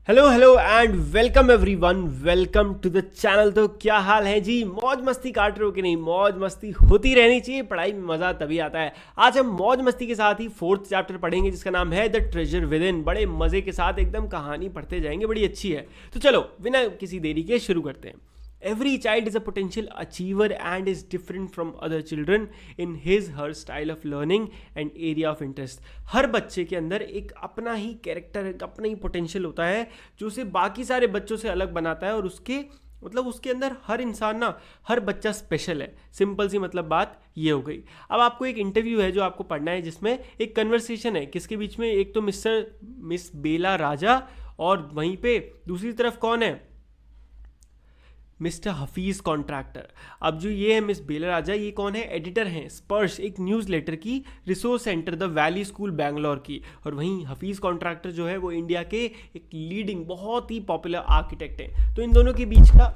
Hello hello and welcome everyone, welcome to the channel. तो क्या हाल है जी? मौज मस्ती काट रहे हो कि नहीं? मौज मस्ती होती रहनी चाहिए, पढ़ाई में मज़ा तभी आता है। आज हम मौज मस्ती के साथ ही फोर्थ चैप्टर पढ़ेंगे जिसका नाम है द ट्रेजर विद इन। बड़े मज़े के साथ एकदम कहानी पढ़ते जाएंगे, बड़ी अच्छी है। तो चलो बिना किसी देरी के शुरू करते हैं। Every child is a potential achiever and is different from other children in his her style of learning and area of interest. हर बच्चे के अंदर एक अपना ही कैरेक्टर, अपना ही पोटेंशियल होता है जो उसे बाकी सारे बच्चों से अलग बनाता है। और उसके अंदर हर इंसान ना, हर बच्चा स्पेशल है। सिंपल सी मतलब बात ये हो गई। अब आपको एक इंटरव्यू है जो आपको पढ़ना है, जिसमें एक कन्वर्सेशन है किसके बीच में? एक तो मिस बेला राजा, और वहीं पे दूसरी तरफ कौन है? Mister Hafeez contractor. अब जो ये है मिस बेला राजा, ये कौन है? एडिटर हैं स्पर्श, एक न्यूज़ लेटर की, resource centre the valley school Bangalore की। और वहीं हफीज़ कॉन्ट्रैक्टर जो है वो इंडिया के एक लीडिंग बहुत ही पॉपुलर आर्किटेक्ट हैं। तो इन दोनों के बीच का,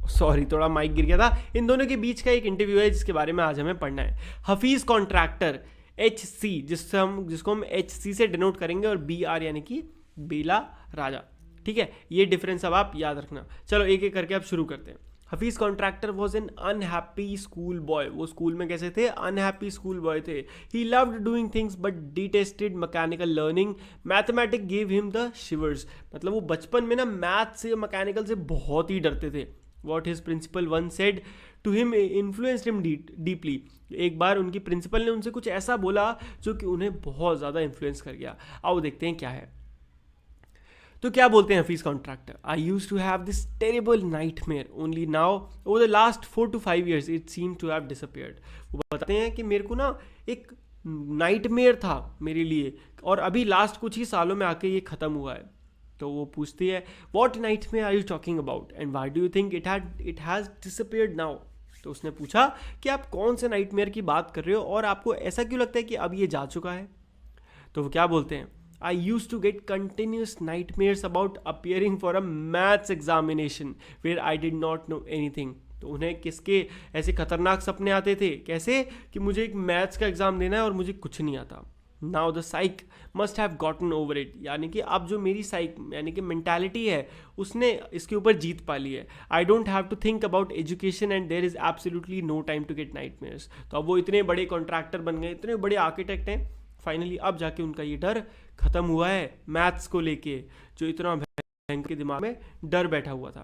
सॉरी थोड़ा माइक गिर गया था, इन दोनों के बीच का एक इंटरव्यू है जिसके बारे में आज हमें पढ़ना है। हफीज़ कॉन्ट्रैक्टर HC, जिसको हम HC से डिनोट करेंगे, और BR यानी कि बेला राजा। ठीक है, ये डिफरेंस अब आप याद रखना। चलो एक एक करके अब शुरू करते हैं। Hafeez contractor was an unhappy school boy. वो स्कूल में कैसे थे? अनहैप्पी स्कूल बॉय थे। He loved doing things but detested mechanical learning. Mathematic give him the शिवर्स। मतलब वो बचपन में ना मैथ से, मैकेनिकल से बहुत ही डरते थे। What his principal one said to him influenced him deeply. एक बार उनकी प्रिंसिपल ने उनसे कुछ ऐसा बोला जो कि उन्हें बहुत ज़्यादा इन्फ्लुएंस कर गया। आओ देखते हैं क्या है। तो क्या बोलते हैं Hafeez Contractor? I use to have this terrible nightmare only now over the last 4 to 5 years it seem to have disappeared. वो बताते हैं कि मेरे को ना एक नाइट मेयर था मेरे लिए, और अभी लास्ट कुछ ही सालों में आके ये ख़त्म हुआ है। तो वो पूछती है, what nightmare are you talking about and why do you think it has disappeared now? तो उसने पूछा कि आप कौन से नाइट मेयर की बात कर रहे हो, और आपको ऐसा क्यों लगता है कि अब ये जा चुका है? तो वो क्या बोलते हैं? I used to get continuous nightmares about appearing for a maths examination where I did not know anything. तो उन्हें किसके ऐसे खतरनाक सपने आते थे? कैसे? कि मुझे एक मैथ्स का एग्ज़ाम देना है और मुझे कुछ नहीं आता। Now the psych must have gotten over it. यानी कि अब जो मेरी साइक यानी कि मेंटालिटी है, उसने इसके ऊपर जीत पा ली है। I don't have to think about education and there is absolutely no time to get nightmares. तो अब वो इतने बड़े कॉन्ट्रैक्टर बन गए, इतने बड़े आर्किटेक्ट हैं, फाइनली अब जाके उनका ये डर खत्म हुआ है मैथ्स को लेके, जो इतना भयंकर के दिमाग में डर बैठा हुआ था।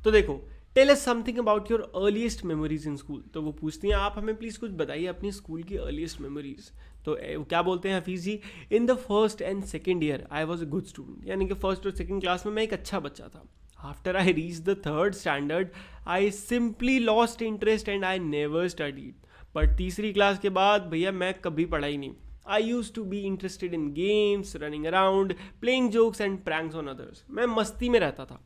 तो देखो, tell us something about your earliest memories in school. तो वो पूछती हैं, आप हमें प्लीज़ कुछ बताइए अपनी स्कूल की अर्लीस्ट मेमोरीज। तो वो क्या बोलते हैं Hafeez ji? In the first and second year I was a good student. यानी कि फर्स्ट और सेकेंड क्लास में मैं एक अच्छा बच्चा था। After I reach the third standard I simply lost interest and I never studied. But तीसरी क्लास के बाद भैया मैं कभी पढ़ाई नहीं। I used to be interested in games, running around, playing jokes and pranks on others. मैं मस्ती में रहता था।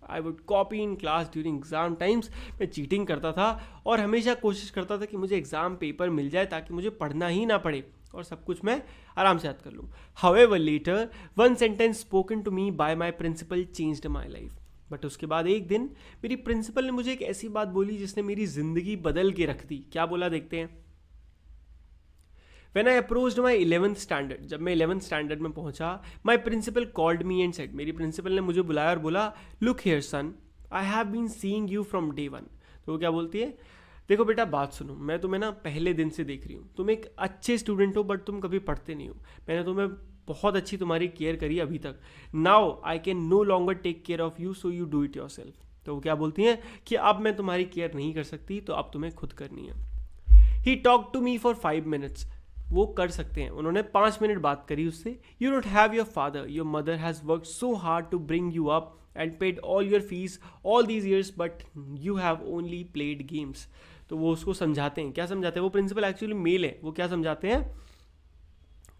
I would copy in class during exam times. मैं चीटिंग करता था और हमेशा कोशिश करता था कि मुझे एग्ज़ाम पेपर मिल जाए ताकि मुझे पढ़ना ही ना पड़े और सब कुछ मैं आराम से याद कर लूँ। However, later, one sentence spoken to me by my principal changed my life. But उसके बाद एक दिन मेरी प्रिंसिपल ने मुझे एक ऐसी बात बोली जिसने मेरी ज़िंदगी बदल के रख दी। क्या बोला देखते हैं। When I approached my 11th standard, जब मैं 11th स्टैंडर्ड में पहुंचा, my principal called me and said, मेरी प्रिंसिपल ने मुझे बुलाया और बोला, look here son, I have been seeing you from day one. तो वो क्या बोलती है? देखो बेटा बात सुनो, मैं तुम्हें ना पहले दिन से देख रही हूँ। तुम एक अच्छे स्टूडेंट हो बट तुम कभी पढ़ते नहीं हो। मैंने तुम्हें बहुत अच्छी तुम्हारी केयर करी अभी तक। Now I can no longer take care of you, so you do it yourself. तो वो क्या बोलती हैं कि अब मैं तुम्हारी केयर नहीं कर सकती, तो अब तुम्हें खुद करनी है। He talk to me for 5 minutes। वो कर सकते हैं, उन्होंने 5 मिनट बात करी उससे। You don't have your father, your mother has work so hard to bring you up and paid all your fees all these years but you have only played games. तो वो उसको समझाते हैं। क्या समझाते हैं? वो प्रिंसिपल एक्चुअली मेल है। वो क्या समझाते हैं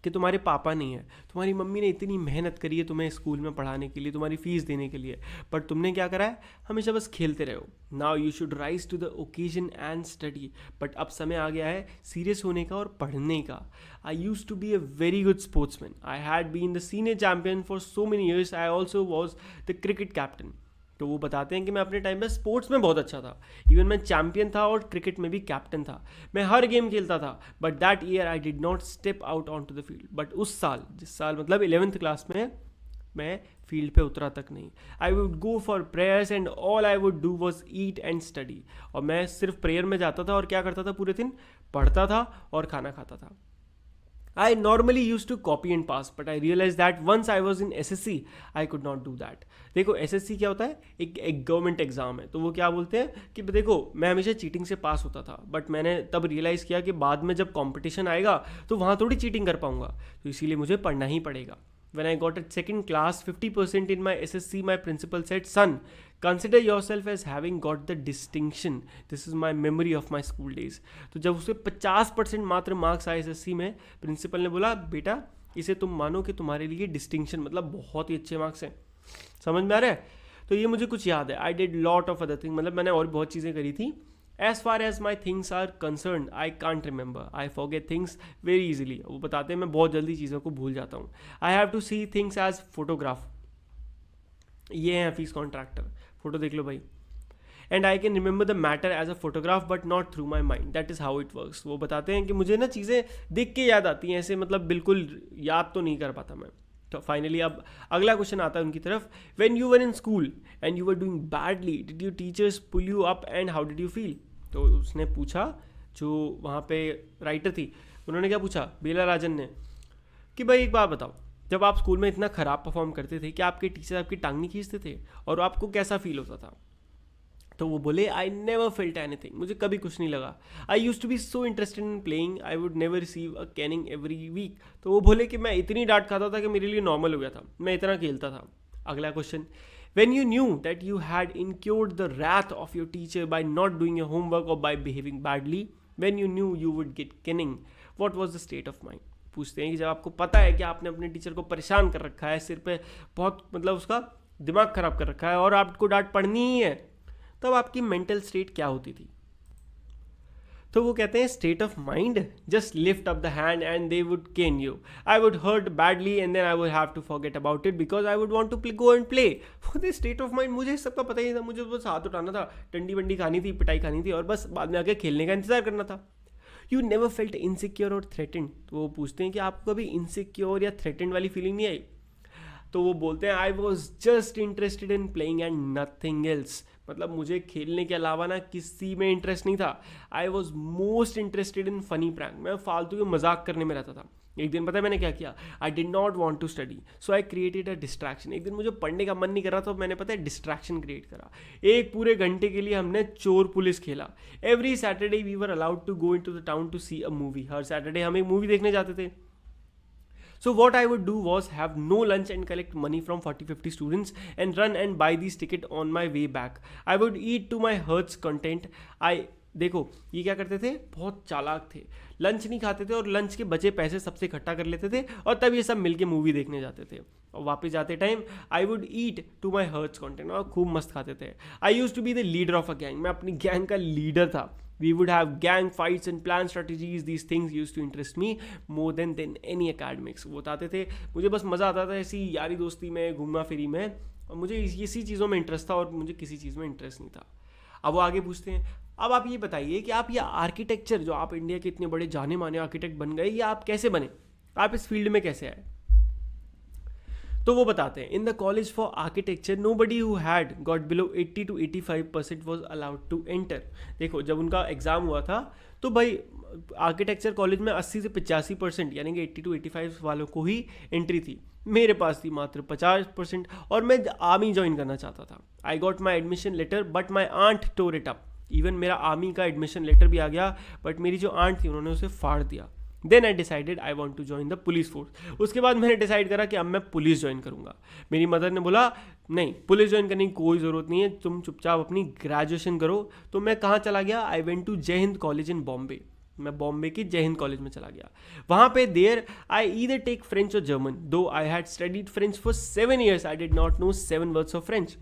कि तुम्हारे पापा नहीं है, तुम्हारी मम्मी ने इतनी मेहनत करी है तुम्हें स्कूल में पढ़ाने के लिए, तुम्हारी फीस देने के लिए, बट तुमने क्या करा है? हमेशा बस खेलते रहो। Now you should rise to the occasion and study. But अब समय आ गया है सीरियस होने का और पढ़ने का। I use to be a very good sportsman. I had been the senior champion for so many years. I also was the cricket captain. तो वो बताते हैं कि मैं अपने टाइम में स्पोर्ट्स में बहुत अच्छा था। इवन मैं चैम्पियन था और क्रिकेट में भी कैप्टन था। मैं हर गेम खेलता था। But that year I did not step out on to the field. But उस साल, जिस साल मतलब 11th क्लास में, मैं फील्ड पे उतरा तक नहीं. I would go for prayers and all I would do was eat and study. और मैं सिर्फ प्रेयर में जाता था और क्या करता था, पूरे दिन पढ़ता था और खाना खाता था. I normally used to copy and pass, but I realized that once I was in SSC, I could not do that. देखो SSC क्या होता है, एक गवर्नमेंट एग्जाम है. तो वो क्या बोलते हैं कि देखो मैं हमेशा चीटिंग से पास होता था, बट मैंने तब रियलाइज़ किया कि बाद में जब कंपटीशन आएगा तो वहाँ थोड़ी चीटिंग कर पाऊंगा, तो इसीलिए मुझे पढ़ना ही पड़ेगा. When I got at second class 50% in my SSC, my principal said, "Son, consider yourself as having got the distinction. This is my memory of my school days." तो जब उसे 50% मात्र मार्क्स आए SSC में, प्रिंसिपल ने बोला बेटा इसे तुम मानो कि तुम्हारे लिए डिस्टिंक्शन, मतलब बहुत ही अच्छे मार्क्स हैं. समझ में आ रहा है. तो ये मुझे कुछ याद है. I did lot of other thing, मतलब मैंने और बहुत चीज़ें करी थी. As far as my things are concerned, I can't remember. I forget things very easily. वो बताते हैं मैं बहुत जल्दी चीज़ों को भूल जाता हूँ. I have to see things as photograph. ये हैं फीस कॉन्ट्रैक्टर, फोटो देख लो भाई. And I can remember the matter as a photograph but not through my mind. That is how it works. वो बताते हैं कि मुझे ना चीज़ें देख के याद आती हैं, ऐसे मतलब बिल्कुल याद तो नहीं कर पाता मैं. तो फाइनली अब अगला क्वेश्चन आता है उनकी तरफ. When you were in school and you were doing badly, did you teachers pull you up and how did you feel. तो उसने पूछा, जो वहाँ पे राइटर थी उन्होंने क्या पूछा, बेला राजन ने, कि भाई एक बात बताओ, जब आप स्कूल में इतना ख़राब परफॉर्म करते थे, क्या आपके टीचर आपकी टांग नहीं खींचते थे और आपको कैसा फील होता था. तो वो बोले आई नेवर फेल्ट एनीथिंग, मुझे कभी कुछ नहीं लगा. I use to be so interested in playing, I would never receive a caning every week. तो वो बोले कि मैं इतनी डांट खाता था कि मेरे लिए नॉर्मल हो गया था, मैं इतना खेलता था. अगला question. When you knew that you had incurred the wrath of your teacher by not doing your homework or by behaving badly, when you knew you would get caning, what was the state of mind? पूछते हैं कि जब आपको पता है कि आपने अपने टीचर को परेशान कर रखा है, सिर पे बहुत मतलब उसका दिमाग खराब कर रखा है और आपको डांट पड़नी ही है, तब आपकी मेंटल स्टेट क्या होती थी. तो वो कहते हैं state of mind, just lift up the hand and they would cane you. I would hurt badly and then I would have to forget about it because I would want to go and play. वो state of mind मुझे सबका पता ही नहीं था. मुझे बस हाथ उठाना था, टंडी वंडी खानी थी, पिटाई खानी थी और बस बाद में आके खेलने का इंतजार करना था. यू नेवर फेल्ट इनसिक्योर और थ्रेटेंड. तो वो पूछते हैं कि आपको कभी इनसिक्योर या थ्रेटेंड वाली फीलिंग नहीं आई. तो वो बोलते हैं I was just interested in playing and nothing else. मतलब मुझे खेलने के अलावा ना किसी में इंटरेस्ट नहीं था. I was most interested in funny prank. मैं फालतू के मजाक करने में रहता था. एक दिन पता है मैंने क्या किया, I did not want to study so I created a distraction. एक दिन मुझे पढ़ने का मन नहीं कर रहा था, तो मैंने पता है डिस्ट्रैक्शन क्रिएट करा. एक पूरे घंटे के लिए हमने चोर पुलिस खेला. Every Saturday we were allowed to go into the town to see a movie. हर सैटरडे हम एक मूवी देखने जाते थे. So what I would do was have no lunch and collect money from 40-50 students and run and buy these ticket on my way back. I would eat to my heart's content. देखो ये क्या करते थे, बहुत चालाक थे. Lunch नहीं खाते थे और लंच के बचे पैसे सबसे इकट्ठा कर लेते थे और तब ये सब मिलके मूवी देखने जाते थे. और वापस जाते time I would eat to my heart's content और खूब मस्त खाते थे. I use to be the leader of a gang. मैं अपनी गैंग का लीडर था. We would have gang fights and plan strategies. These things used to interest me more than any academics. वो बताते थे मुझे बस मज़ा आता था ऐसी यारी दोस्ती में, घूमा फिरी में, और मुझे इसी चीज़ों में इंटरेस्ट था और मुझे किसी चीज़ में इंटरेस्ट नहीं था. अब वो आगे पूछते हैं, अब आप ये बताइए कि आप ये आर्किटेक्चर, जो आप इंडिया के इतने बड़े जाने माने आर्किटेक्ट बन गए, ये आप कैसे बने, आप इस फील्ड में कैसे आए. तो वो बताते हैं in the college for architecture nobody who had got below 80 to 85% was allowed to enter. देखो जब उनका एग्ज़ाम हुआ था तो भाई आर्किटेक्चर कॉलेज में 80 से 85% यानी कि 80 to 85 वालों को ही एंट्री थी. मेरे पास थी मात्र 50% और मैं आर्मी ज्वाइन करना चाहता था. I got my admission letter but my aunt tore it up. Even मेरा आर्मी का एडमिशन लेटर भी आ गया, बट मेरी जो आंट थी उन्होंने उसे फाड़ दिया. Then I decided I want to join the police force. उसके बाद मैंने डिसाइड करा कि अब मैं पुलिस ज्वाइन करूंगा. मेरी मदर ने बोला नहीं, पुलिस ज्वाइन करने की कोई ज़रूरत नहीं है, तुम चुपचाप अपनी ग्रेजुएशन करो. तो मैं कहाँ चला गया, आई वेंट टू जय हिंद कॉलेज इन बॉम्बे. मैं बॉम्बे की जय हिंद कॉलेज में चला गया. वहाँ पे there I either take French और German. Though I had studied French for 7 years, I did not know 7 words of French.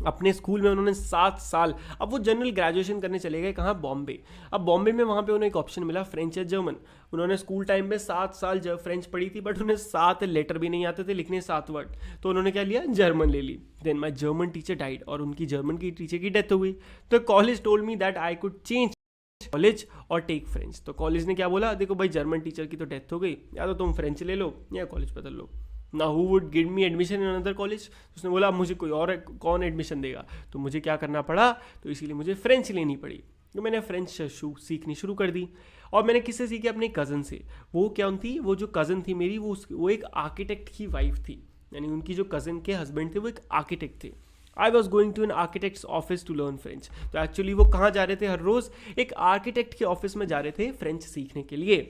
अपने स्कूल में उन्होंने 7 साल. अब वो जनरल ग्रेजुएशन करने चले गए कहाँ, बॉम्बे. अब बॉम्बे में वहाँ पे उन्हें एक ऑप्शन मिला फ्रेंच या जर्मन. उन्होंने स्कूल टाइम में 7 साल फ्रेंच पढ़ी थी, बट उन्हें 7 लेटर भी नहीं आते थे लिखने, 7 वर्ड. तो उन्होंने क्या लिया, जर्मन ले ली. देन माई जर्मन टीचर डाइड और उनकी जर्मन की टीचर की डेथ हो गई. तो college told me that I could change college और टेक फ्रेंच. तो कॉलेज ने क्या बोला, देखो भाई जर्मन टीचर की तो डेथ हो गई, या तो तुम फ्रेंच ले लो या कॉलेज बदल लो. ना who would give me admission in another college. उसने बोला मुझे कोई और कौन एडमिशन देगा, तो मुझे क्या करना पड़ा, तो इसीलिए मुझे फ्रेंच लेनी पड़ी। तो मैंने फ्रेंच सीखनी शुरू कर दी। और मैंने किससे सीखी, अपने कज़न से। वो क्या थी, वो जो कज़न थी मेरी, वो एक आर्किटेक्ट की वाइफ थी, यानी उनकी जो कज़न के हस्बैंड थे वो एक आर्किटेक्ट थे। I was going to an architect's office to learn French. तो एक्चुअली वो कहाँ जा रहे थे, हर रोज़ एक आर्किटेक्ट के ऑफिस में जा रहे थे फ्रेंच सीखने के लिए।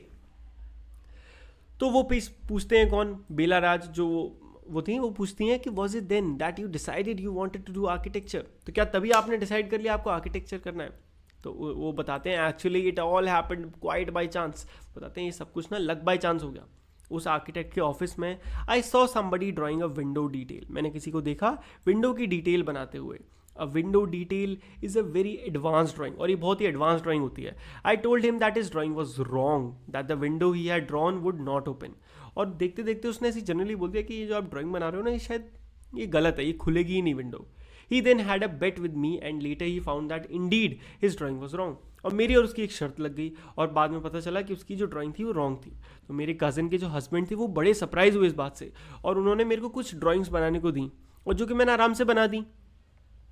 तो वो पूछते हैं कौन, बेला राज जो वो थी, वो पूछती हैं कि was it then that you decided you wanted to do architecture. तो क्या तभी आपने डिसाइड कर लिया आपको आर्किटेक्चर करना है। तो वो बताते हैं actually it all happened quite by chance. बताते हैं ये सब कुछ ना लक बाई चांस हो गया। उस आर्किटेक्ट के ऑफिस में I saw somebody drawing a window detail. मैंने किसी को देखा विंडो की डिटेल बनाते हुए। अ window detail is a very advance drawing, और ये बहुत ही एडवांस ड्राइंग होती है। I told him that is drawing was wrong, that the window he had drawn would not open. और देखते देखते उसने ऐसी जनरली बोल दिया कि ये जो आप ड्राइंग बना रहे हो ना, ये शायद ये गलत है, ये खुलेगी ही नहीं window. He then had a bet with me and later he found that indeed his drawing was wrong. और मेरी और उसकी एक शर्त लग गई, और बाद में पता चला कि उसकी जो ड्राइंग थी वो रॉन्ग थी। तो मेरे कज़न के जो हस्बैंड थे वो बड़े सरप्राइज हुए इस बात से, और उन्होंने मेरे को कुछ ड्राइंग्स बनाने को दी, और जो कि मैंने आराम से बना दी।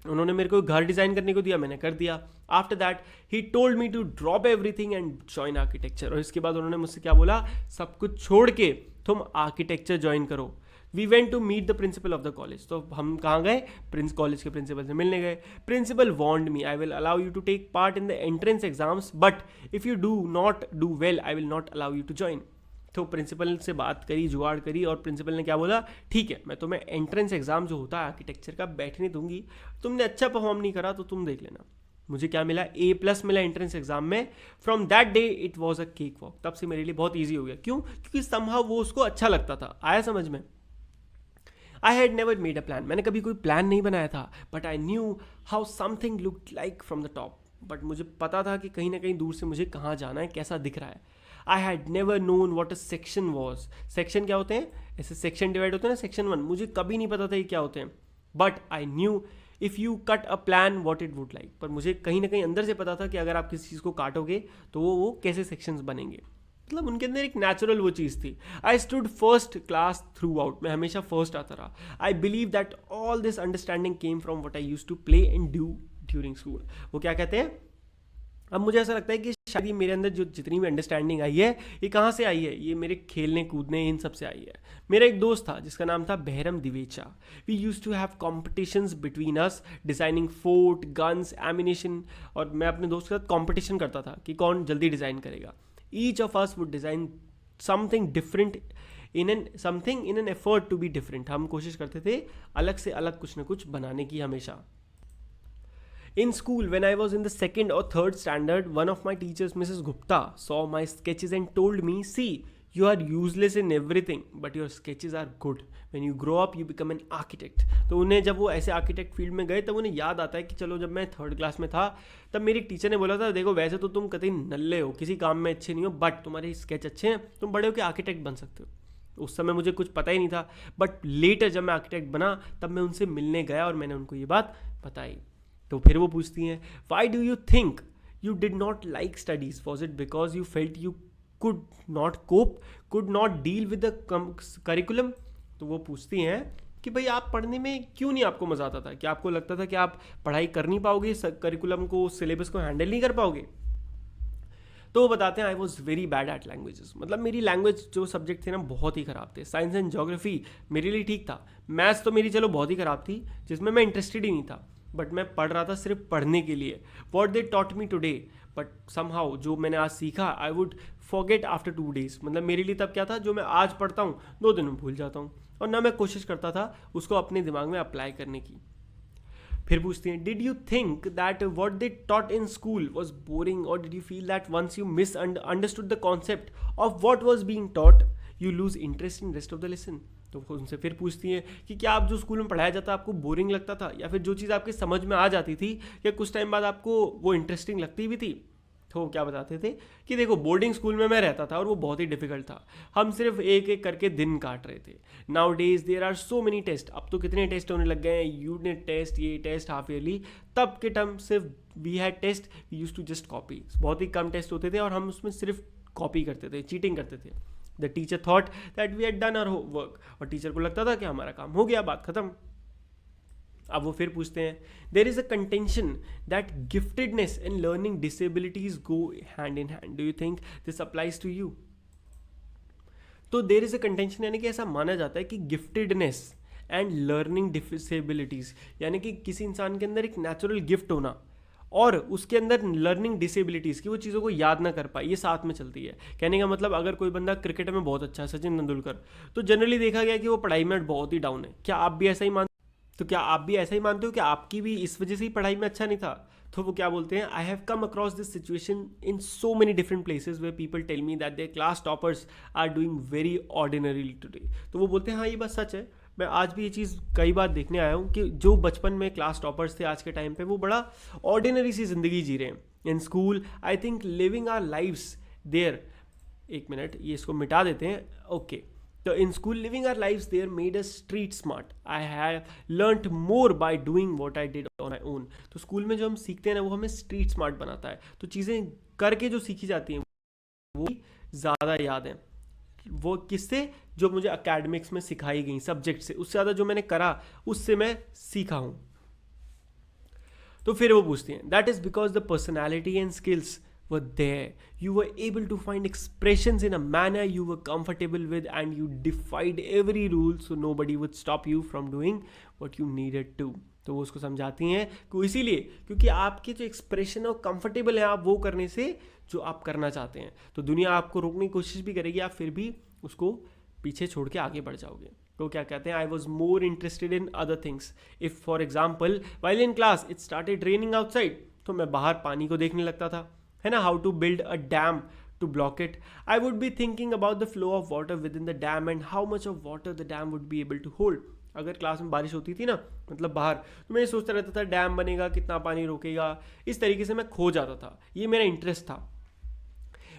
उन्होंने मेरे को घर डिज़ाइन करने को दिया, मैंने कर दिया। After that he told me to drop everything and join architecture. और इसके बाद उन्होंने मुझसे क्या बोला, सब कुछ छोड़ के तुम आर्किटेक्चर ज्वाइन करो। We went to meet the principal of the college. तो हम कहाँ गए, कॉलेज के प्रिंसिपल से मिलने गए। Principal warned me I will allow you to take part in the entrance exams, but if you do not do well I will not allow you to join. तो principal से बात करी, जुगाड़ करी, और प्रिंसिपल ने क्या बोला, ठीक है मैं तुम्हें एंट्रेंस एग्जाम जो होता है आर्किटेक्चर का बैठने दूंगी, तुमने अच्छा परफॉर्म नहीं करा तो तुम देख लेना। मुझे क्या मिला, A+ मिला एंट्रेंस एग्जाम में। From that day it was a cake walk. तब से मेरे लिए बहुत ईजी हो गया। क्यों, क्योंकि समहाउ वो उसको अच्छा लगता था। आया समझ में। I had never made a plan, मैंने कभी कोई प्लान नहीं बनाया था, but I knew how something looked like from the top. But मुझे पता था कि कहीं ना कहीं दूर से मुझे कहाँ जाना है, कैसा दिख रहा है। I had never known what a section was. Section क्या होते हैं, ऐसे सेक्शन डिवाइड होते हैं ना, सेक्शन 1, मुझे कभी नहीं पता था ये क्या होते हैं। But I knew if you cut a plan what it would like. पर मुझे कहीं ना कहीं अंदर से पता था कि अगर आप किसी चीज़ को काटोगे तो वो कैसे सेक्शंस बनेंगे। मतलब उनके अंदर एक नेचुरल वो चीज़ थी। I stood first class throughout, मैं हमेशा फर्स्ट आता रहा। I believe that all this understanding came from what I use to play and do during school. वो क्या कहते हैं, अब मुझे ऐसा लगता है कि शायद ये मेरे अंदर जो जितनी भी अंडरस्टैंडिंग आई है ये कहाँ से आई है, ये मेरे खेलने कूदने इन सब से आई है। मेरा एक दोस्त था जिसका नाम था Bahram Divecha. We use to have competitions between us designing fort, guns, ammunition. और मैं अपने दोस्त के साथ कॉम्पिटिशन करता था कि कौन जल्दी डिज़ाइन करेगा। Each of us would design something different in an effort to be different. हम कोशिश करते थे अलग से अलग कुछ ना कुछ बनाने की हमेशा। In school, when I was in the 2nd or 3rd standard, one of my teachers, Mrs. Gupta, saw my sketches and told me, see, you are useless in everything, but your sketches are good. When you grow up, you become an architect. तो उन्हें जब वो ऐसे architect field में गए तब उन्हें याद आता है कि चलो जब मैं 3rd क्लास में था तब मेरी एक टीचर ने बोला था, देखो वैसे तो तुम कतई नल्ले हो, किसी काम में अच्छे नहीं हो, बट तुम्हारे स्केच अच्छे हैं, तुम बड़े होकर आर्किटेक्ट बन सकते हो। उस समय मुझे कुछ पता ही नहीं था, बट लेटर जब मैं आर्किटेक्ट बना तब मैं उनसे मिलने गया और मैंने उनको ये बात बताई। तो फिर वो पूछती हैं, why do you think you did not like studies, was it because you felt you could not cope, could not deal with the curriculum. तो वो पूछती हैं कि भाई आप पढ़ने में क्यों नहीं आपको मज़ा आता था, क्या आपको लगता था कि आप पढ़ाई कर नहीं पाओगे, करिकुलम को, सिलेबस को हैंडल नहीं कर पाओगे। तो वो बताते हैं I was very bad at languages. मतलब मेरी लैंग्वेज जो सब्जेक्ट थे ना बहुत ही ख़राब थे। साइंस एंड ज्योग्राफी मेरे लिए ठीक था, मैथ्स तो मेरी चलो बहुत ही ख़राब थी जिसमें मैं इंटरेस्टेड ही नहीं था, बट मैं पढ़ रहा था सिर्फ पढ़ने के लिए। What they taught me today, but somehow जो मैंने आज सीखा I would forget after 2 days। मतलब मेरे लिए तब क्या था, जो मैं आज पढ़ता हूँ 2 दिन में भूल जाता हूँ, और ना मैं कोशिश करता था उसको अपने दिमाग में अप्लाई करने की। फिर पूछती हैं, did you think that what they taught in school was boring, और did you feel that once you misunderstood the concept of what was being taught you lose interest in rest of the lesson. तो उनसे फिर पूछती हैं कि क्या आप जो स्कूल में पढ़ाया जाता आपको बोरिंग लगता था, या फिर जो चीज़ आपकी समझ में आ जाती थी या कुछ टाइम बाद आपको वो इंटरेस्टिंग लगती भी थी। तो क्या बताते थे कि देखो बोर्डिंग स्कूल में मैं रहता था और वो बहुत ही डिफिकल्ट था, हम सिर्फ एक एक करके दिन काट रहे थे। Nowadays there are so many test, अब तो कितने टेस्ट होने लग गए हैं, यूनिट टेस्ट, ये टेस्ट, हाफ ईयरली। तब के टाइम सिर्फ we had test, we used to just copy. बहुत ही कम टेस्ट होते थे और हम उसमें सिर्फ कॉपी करते थे, चीटिंग करते थे। The teacher thought that we had done our work, और टीचर को लगता था कि हमारा काम हो गया, बात खत्म। अब वो फिर पूछते हैं, there is a contention that giftedness and learning disabilities go hand in hand, do you think this applies to you? तो देर इज अ कंटेंशन यानी कि ऐसा माना जाता है कि गिफ्टेडनेस एंड लर्निंग डिसेबिलिटीज, यानी कि किसी इंसान के अंदर एक नेचुरल गिफ्ट होना और उसके अंदर लर्निंग डिसेबिलिटीज़ की वो चीज़ों को याद ना कर पाए, ये साथ में चलती है। कहने का मतलब अगर कोई बंदा क्रिकेट में बहुत अच्छा है, सचिन तेंदुलकर, तो जनरली देखा गया कि वो पढ़ाई में बहुत ही डाउन है। क्या आप भी ऐसा ही मानते? तो क्या आप भी ऐसा ही मानते हो कि आपकी भी इस वजह से ही पढ़ाई में अच्छा नहीं था? तो वो क्या बोलते हैं, I have come across this situation in so many different places where people tell me that their class toppers are doing very ordinarily today. तो वो बोलते हैं हाँ ये बात सच है, मैं आज भी ये चीज़ कई बार देखने आया हूँ कि जो बचपन में क्लास टॉपर्स थे आज के टाइम पे वो बड़ा ऑर्डिनरी सी ज़िंदगी जी रहे हैं। In school I think living our lives there, एक मिनट ये इसको मिटा देते हैं, ओके। तो in school living our lives there made us street smart, I have learned more by doing what I did on my own. तो school में जो हम सीखते हैं ना वो हमें स्ट्रीट स्मार्ट बनाता है, तो चीज़ें करके जो सीखी जाती हैं वो ज़्यादा याद हैं। वो किससे? जो मुझे एकेडमिक्स में सिखाई गई सब्जेक्ट से, उससे ज़्यादा जो मैंने करा उससे मैं सीखा हूँ। तो फिर वो पूछती हैं, that is because the personality and skills were there. You were able to find expressions in a manner you were comfortable with and you defied every rule so nobody would stop you from doing what you needed to. तो वो उसको समझाती हैं कि इसीलिए क्योंकि आपके जो एक्सप्रेशन और कंफर्टेबल है आप वो करने से जो आप करना चाहते हैं, तो दुनिया आपको रोकने की कोशिश भी करेगी, आप फिर भी उसको पीछे छोड़ के आगे बढ़ जाओगे। तो क्या कहते हैं, I was more interested in other things. If for example while in class it started raining outside, तो मैं बाहर पानी को देखने लगता था, है ना, how to build a dam to block it. I would be thinking about the flow of water within the dam and how much of water the dam would be able to hold. अगर class में बारिश होती थी ना, मतलब बाहर, तो मैं ये सोचता रहता था डैम बनेगा, कितना पानी रोकेगा, इस तरीके से मैं खो जाता था, ये मेरा इंटरेस्ट था।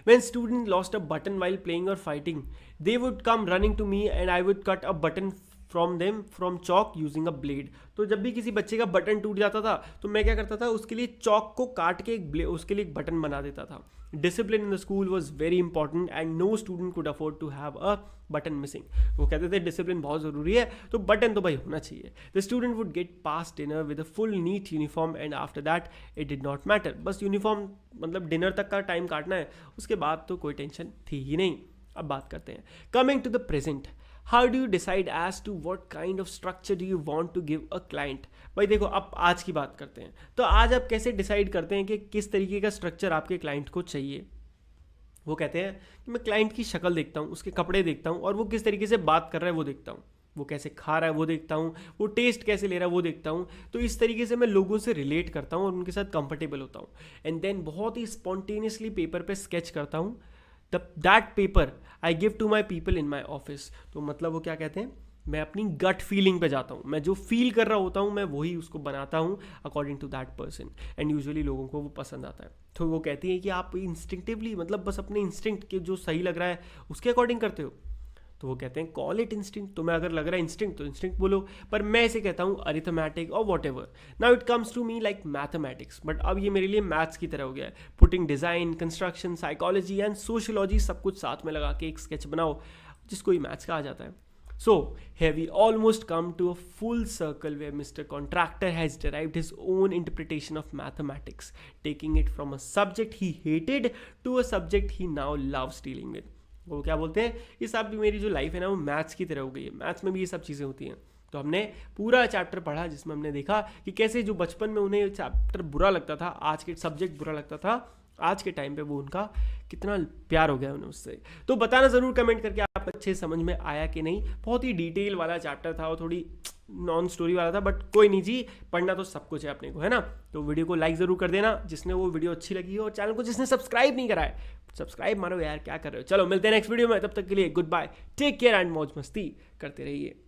When students lost a button while playing or fighting, they would come running to me and I would cut a button from them from chalk using a blade. तो जब भी किसी बच्चे का बटन टूट जाता था तो मैं क्या करता था, उसके लिए चौक को काट के उसके लिए एक बटन बना देता था। Discipline in the school was very important and no student could afford to have a button missing. वो कहते थे डिसिप्लिन बहुत ज़रूरी है, तो बटन तो भाई होना चाहिए। The student would get pass dinner with a full neat uniform and after that it did not matter. बस यूनिफॉर्म मतलब डिनर तक का टाइम काटना है, उसके बाद तो कोई टेंशन थी ही नहीं। अब बात करते हैं, coming to the present, how do you decide as to what kind of structure do you want to give a client. भाई देखो, अब आज की बात करते हैं, तो आज आप कैसे डिसाइड करते हैं कि किस तरीके का स्ट्रक्चर आपके क्लाइंट को चाहिए। वो कहते हैं कि मैं क्लाइंट की शक्ल देखता हूँ, उसके कपड़े देखता हूँ, और वो किस तरीके से बात कर रहा है वो देखता हूँ, वो कैसे खा रहा है वो देखता हूँ, वो टेस्ट कैसे ले रहा है वो देखता हूँ। तो इस तरीके से मैं लोगों से रिलेट करता हूँ और उनके साथ कंफर्टेबल होता हूँ, एंड देन बहुत ही स्पॉन्टेनियसली पेपर पे स्केच करता हूँ। That paper I give to my people in my office. तो मतलब वो क्या कहते हैं, मैं अपनी गट फीलिंग पे जाता हूँ, मैं जो फील कर रहा होता हूँ मैं वही उसको बनाता हूँ according to that person, and usually लोगों को वो पसंद आता है। तो वो कहती है कि आप इंस्टिंक्टिवली, मतलब बस अपने इंस्टिंक्ट के जो सही लग रहा है उसके अकॉर्डिंग करते हो। तो वो कहते हैं कॉल इट इंस्टिंक्ट। तो मैं अगर लग रहा है इंस्टिंक्ट तो इंस्टिंक्ट बोलो, पर मैं इसे कहता हूँ अरिथमेटिक और whatever. Now it comes to me like mathematics, but अब ये मेरे लिए मैथ्स की तरह हो गया है। Putting design, construction, psychology and sociology सब कुछ साथ में लगा के एक स्केच बनाओ, जिसको ही मैथ्स कहा जाता है। So, here we almost come to a full circle where Mr. Contractor has derived his own interpretation of mathematics, taking it from a subject he hated to a subject he now loves dealing with. वो क्या बोलते हैं, ये सब भी मेरी जो life है ना वो मैथ्स की तरह हो गई है, मैथ्स में भी ये सब चीज़ें होती हैं। तो हमने पूरा चैप्टर पढ़ा जिसमें हमने देखा कि कैसे जो बचपन में उन्हें चैप्टर बुरा लगता था, आज के सब्जेक्ट बुरा लगता था, आज के टाइम पे वो उनका कितना प्यार हो गया उन्हें उससे। तो बताना ज़रूर कमेंट करके आप अच्छे समझ में आया कि नहीं। बहुत ही डिटेल वाला चैप्टर था और थोड़ी नॉन स्टोरी वाला था, बट कोई नहीं जी, पढ़ना तो सब कुछ है अपने को, है ना। तो वीडियो को लाइक ज़रूर कर देना जिसने वो वीडियो अच्छी लगी हो, और चैनल को जिसने सब्सक्राइब नहीं करा है सब्सक्राइब मारो यार, क्या कर रहे हो। चलो मिलते हैं नेक्स्ट वीडियो में, तब तक के लिए goodbye, take care and मौज मस्ती करते रहिए।